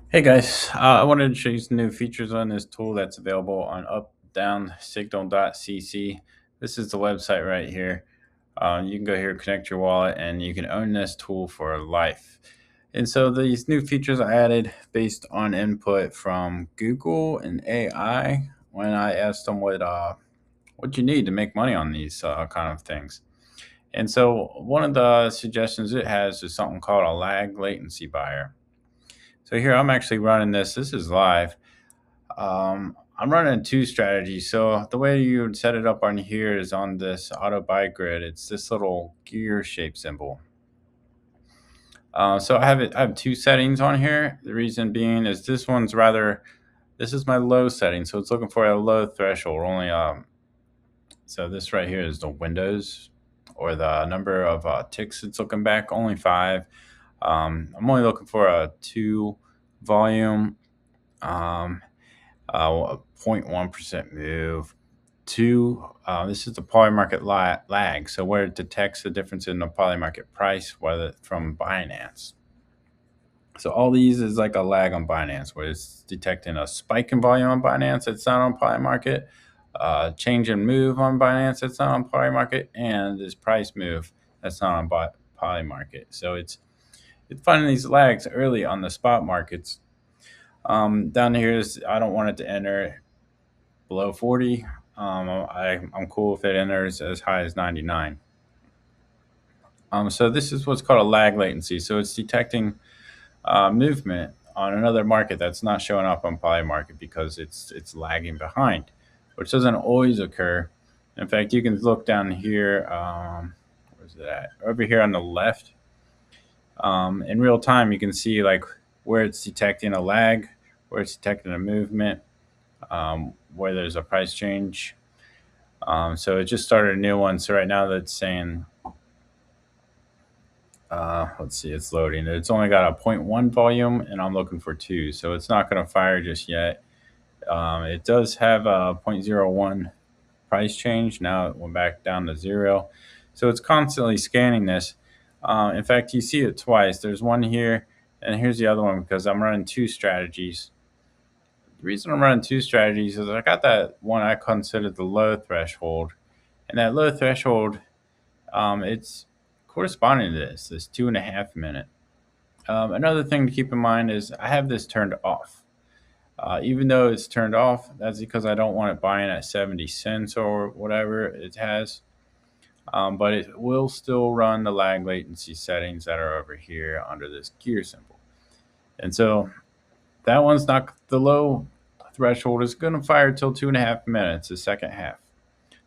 Hey guys, I wanted to show you some new features on this tool that's available on updownsignal.cc. This is the website right here. You can go here, connect your wallet, and you can own this tool for life. And so these new features I added based on input from Google and AI when I asked them what you need to make money on these kind of things. And so one of the suggestions it has is something called a lag latency buyer. So here I'm actually running this. This is live. I'm running two strategies. So the way you would set it up on here is on this auto buy grid. It's this little gear shape symbol. So I have two settings on here. The reason being is this is my low setting. So it's looking for a low threshold. So this right here is the windows or the number of ticks it's looking back, only five. I'm only looking for a two volume. Um, 0.1% move. Two, this is the polymarket lag. So where it detects the difference in the polymarket price, whether from Binance. So all these is like a lag on Binance, where it's detecting a spike in volume on Binance. It's not on polymarket. Change in move on Binance. It's not on polymarket, and this price move that's not on polymarket. So it's finding these lags early on the spot markets. Down here is I don't want it to enter below 40. I'm cool if it enters as high as 99. So this is what's called a lag latency. So it's detecting movement on another market that's not showing up on Polymarket because it's lagging behind, which doesn't always occur. In fact, you can look down here. Where's it at? Over here on the left. In real time, you can see like where it's detecting a lag, where it's detecting a movement, where there's a price change. So it just started a new one. So right now that's saying, let's see, it's loading. It's only got a zero point 0.1 volume, and I'm looking for two. So it's not going to fire just yet. It does have a zero point 0.01 price change. Now it went back down to zero. So it's constantly scanning this. In fact, you see it twice. There's one here, and here's the other one because I'm running two strategies. The reason I'm running two strategies is I got that one I considered the low threshold. And that low threshold, it's corresponding to this 2.5 minute. Another thing to keep in mind is I have this turned off. Even though it's turned off, that's because I don't want it buying at 70 cents or whatever it has. But it will still run the lag latency settings that are over here under this gear symbol. And so that one's not the low threshold is going to fire till 2.5 minutes, the second half.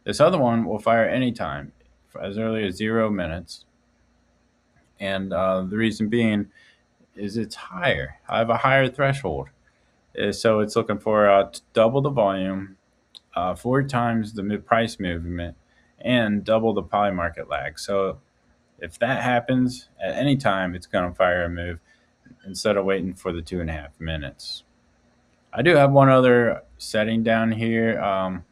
This other one will fire anytime, as early as 0 minutes. And the reason being is it's higher. I have a higher threshold. So it's looking for double the volume, 4 times the price movement, and double the polymarket lag. So if that happens at any time, it's going to fire a move instead of waiting for the 2.5 minutes. I do have one other setting down here.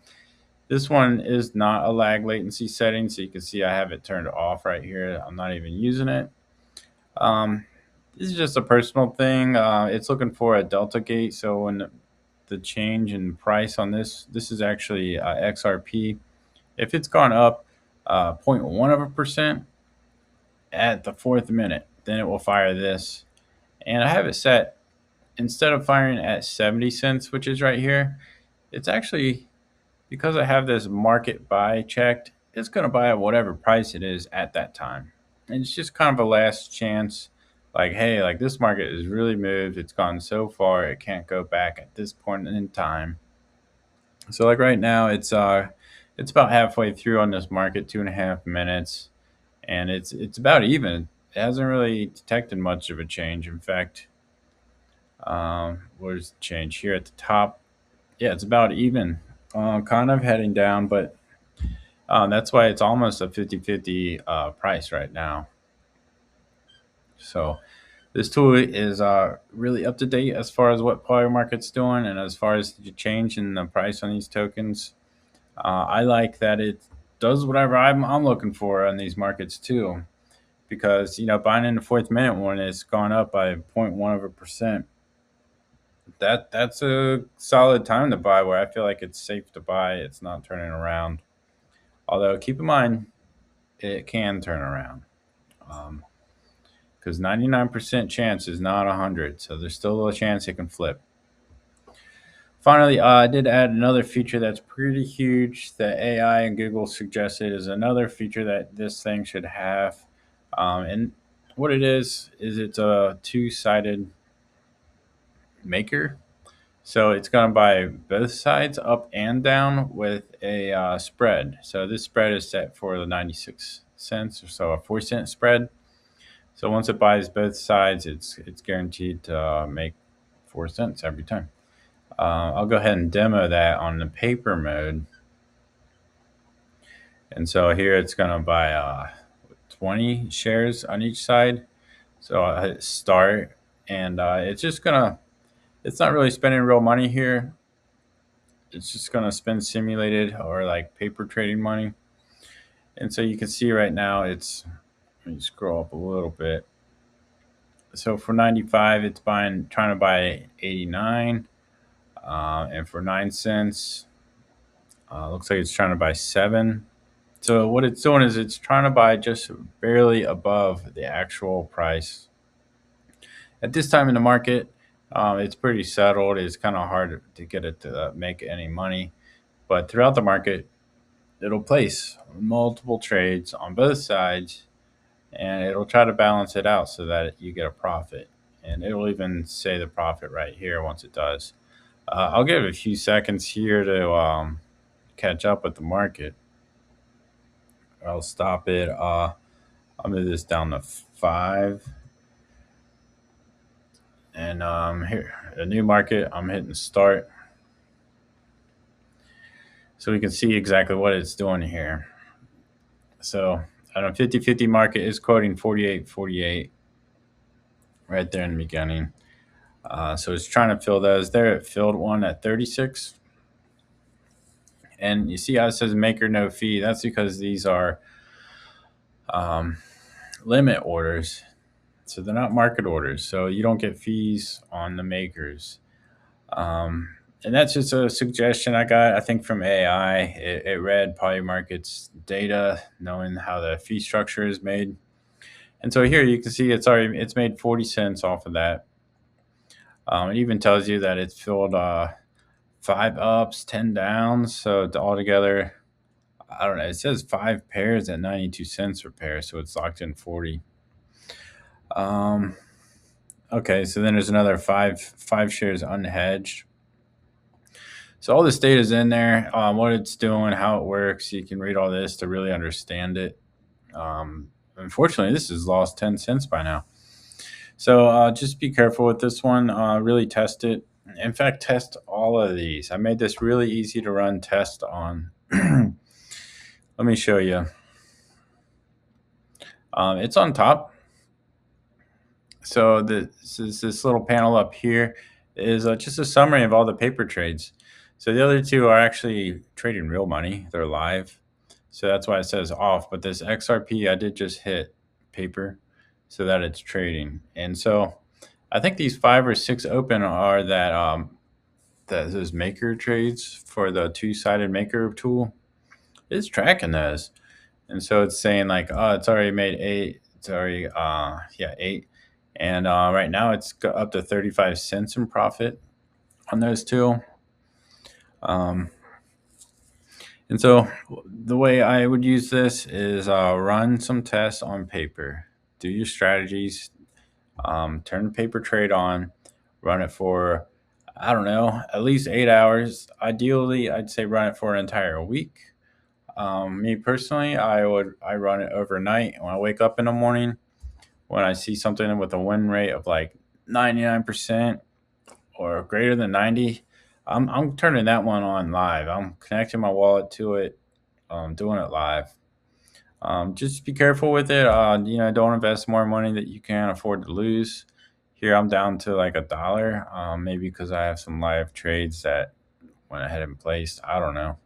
This one is not a lag latency setting, so you can see I have it turned off right here. I'm not even using it. Um, this is just a personal thing. It's looking for a delta gate, so when the change in price on this is actually XRP. If it's gone up 0.1% at the fourth minute, then it will fire this. And I have it set, instead of firing at 70 cents, which is right here, it's actually, because I have this market buy checked, it's going to buy at whatever price it is at that time. And it's just kind of a last chance. Like, hey, like this market has really moved. It's gone so far, it can't go back at this point in time. So like right now, it's about halfway through on this market, 2.5 minutes, and it's about even. It hasn't really detected much of a change. In fact, where's the change here at the top? Yeah, it's about even, kind of heading down, but that's why it's almost a 50-50 price right now. So this tool is really up to date as far as what Power Market's doing and as far as the change in the price on these tokens. I like that it does whatever I'm looking for on these markets too, because buying in the fourth minute one, it's gone up by 0.1%. that's a solid time to buy where I feel like it's safe to buy. It's not turning around. Although keep in mind it can turn around. Because 99% chance is not 100, so there's still a chance it can flip. Finally, I did add another feature that's pretty huge that AI and Google suggested is another feature that this thing should have. And what it is it's a two-sided maker. So it's going to buy both sides up and down with a spread. So this spread is set for the 96 cents or so, a 4-cent spread. So once it buys both sides, it's guaranteed to make 4 cents every time. I'll go ahead and demo that on the paper mode. And so here it's going to buy 20 shares on each side. So I'll hit start, and it's not really spending real money here. It's just going to spend simulated or like paper trading money. And so you can see right now let me scroll up a little bit. So for 95, it's trying to buy 89. And for 9 cents, looks like it's trying to buy 7. So what it's doing is it's trying to buy just barely above the actual price. At this time in the market, it's pretty settled. It's kind of hard to get it to make any money. But throughout the market, it'll place multiple trades on both sides, and it'll try to balance it out so that you get a profit. And it'll even say the profit right here once it does. I'll give it a few seconds here to catch up with the market. I'll stop it. I'll move this down to 5. And here, a new market, I'm hitting start. So we can see exactly what it's doing here. So on a 50-50 market is quoting 48.48 right there in the beginning. So it's trying to fill those. There it filled one at 36. And you see how it says maker no fee. That's because these are um, limit orders. So they're not market orders. So you don't get fees on the makers. And that's just a suggestion I got, I think, from AI. It read polymarket's data, knowing how the fee structure is made. And so here you can see it's made 40 cents off of that. It even tells you that it's filled 5 ups, 10 downs. So altogether, I don't know. It says 5 pairs at 92 cents per pair, so it's locked in 40. Okay, so then there's another five shares unhedged. So all this data is in there, what it's doing, how it works. You can read all this to really understand it. Unfortunately, this has lost 10 cents by now. So just be careful with this one. Really test it. In fact, test all of these. I made this really easy to run test on. Let me show you. It's on top. So this little panel up here is just a summary of all the paper trades. So the other two are actually trading real money. They're live. So that's why it says off. But this XRP, I did just hit paper so that it's trading. And so I think these 5 or 6 open are those maker trades for the two-sided maker tool. It's tracking those. And so it's saying like, oh, it's already made 8. It's already, 8. And right now it's got up to 35 cents in profit on those two. And so the way I would use this is run some tests on paper, do your strategies, turn the paper trade on, run it for, I don't know, at least 8 hours. Ideally, I'd say run it for an entire week. Me personally, I run it overnight. When I wake up in the morning, when I see something with a win rate of like 99% or greater than 90, I'm turning that one on live. I'm connecting my wallet to it, doing it live. Just be careful with it. Don't invest more money that you can't afford to lose. Here I'm down to like $1, maybe because I have some live trades that went ahead and placed. I don't know.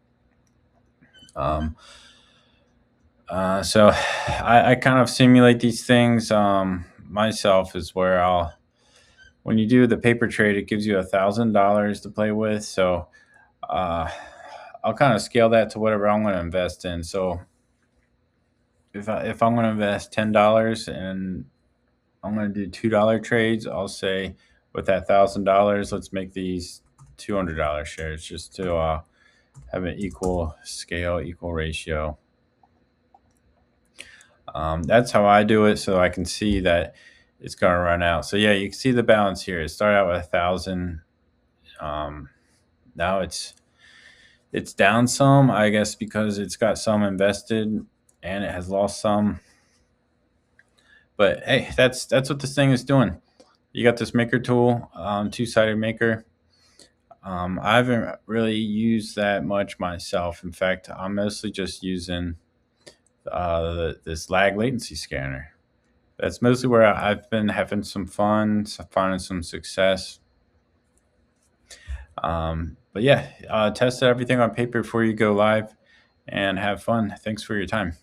So I kind of simulate these things myself is where I'll when you do the paper trade, it gives you $1,000 to play with. So uh, I'll kind of scale that to whatever I'm going to invest in. So if I'm going to invest $10 and I'm going to do $2 trades, I'll say with that $1,000, let's make these $200 shares just to have an equal scale, equal ratio. That's how I do it, so I can see that it's going to run out. So yeah, you can see the balance here. It started out with 1,000. Now it's down some, I guess, because it's got some invested and it has lost some. But hey, that's what this thing is doing. You got this maker tool, two-sided maker. I haven't really used that much myself. In fact, I'm mostly just using this lag latency scanner. That's mostly where I've been having some fun, finding some success. But yeah, test everything on paper before you go live and have fun. Thanks for your time.